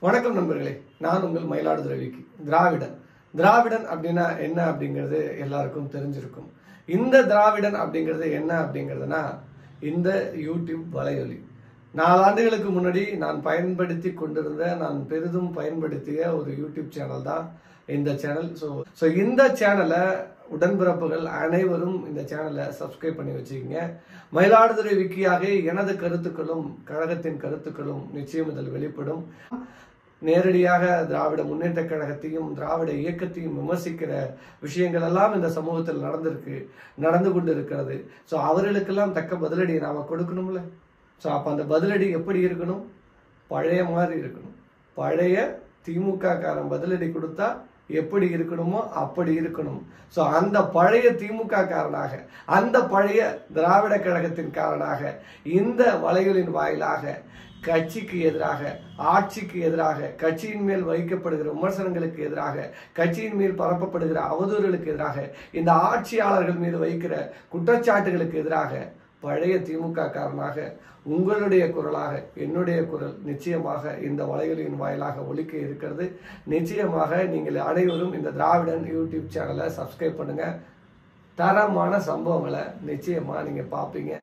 வணக்கம் நண்பர்களே, நான் உங்கள் மயிலாடுதுறை விக்கி. திராவிடன் அப்படின்னா என்ன அப்படிங்கிறது எல்லாருக்கும் தெரிஞ்சிருக்கும். இந்த திராவிடன் அப்படிங்கிறது என்ன அப்படிங்கிறதுனா இந்த யூடியூப் வலையொலி. 4 ஆண்டுகளுக்கு முன்னாடி நான் பயன்படுத்தி கொண்டிருந்த, நான் பெரிதும் பயன்படுத்திய ஒரு யூடியூப் சேனல் தான் இந்த சேனல். ஸோ இந்த சேனலை உடன்பிறப்புகள் அனைவரும் இந்த சேனலை சப்ஸ்கிரைப் பண்ணி வச்சுக்கோங்க. மயிலாடுதுறை விக்கியாக எனது கருத்துக்களும் கழகத்தின் கருத்துக்களும் நிச்சயம் இதில் வெளிப்படும். நேரடியாக திராவிட முன்னேற்ற கழகத்தையும் திராவிட இயக்கத்தையும் விமர்சிக்கிற விஷயங்கள் எல்லாம் இந்த சமூகத்தில் நடந்து கொண்டு இருக்கிறது. ஸோ அவர்களுக்கெல்லாம் தக்க பதிலடியை நாம கொடுக்கணும்ல. ஸோ அப்போ அந்த பதிலடி எப்படி இருக்கணும்? பழைய மாதிரி இருக்கணும். பழைய திமுக காரன் பதிலடி கொடுத்தா எப்படி இருக்கணுமோ அப்படி இருக்கணும். ஸோ அந்த பழைய திமுக காரனாக, அந்த பழைய திராவிட கழகத்தின் காரனாக இந்த வலைகளின் வாயிலாக கட்சிக்கு எதிராக, ஆட்சிக்கு எதிராக, கட்சியின் மேல் வைக்கப்படுகிற விமர்சனங்களுக்கு எதிராக, கட்சியின் மேல் பரப்பப்படுகிற அவதூறுகளுக்கு எதிராக, இந்த ஆட்சியாளர்கள் மீது வைக்கிற குற்றச்சாட்டுகளுக்கு எதிராக பழைய திமுக காரனாக உங்களுடைய குரலாக என்னுடைய குரல் நிச்சயமாக இந்த வலைகளின் வாயிலாக ஒலிக்க இருக்கிறது. நிச்சயமாக நீங்கள் அனைவரும் இந்த திராவிடன் யூடியூப் சேனலை சப்ஸ்கிரைப் பண்ணுங்க. தரமான சம்பவங்களை நிச்சயமா நீங்க பார்ப்பீங்க.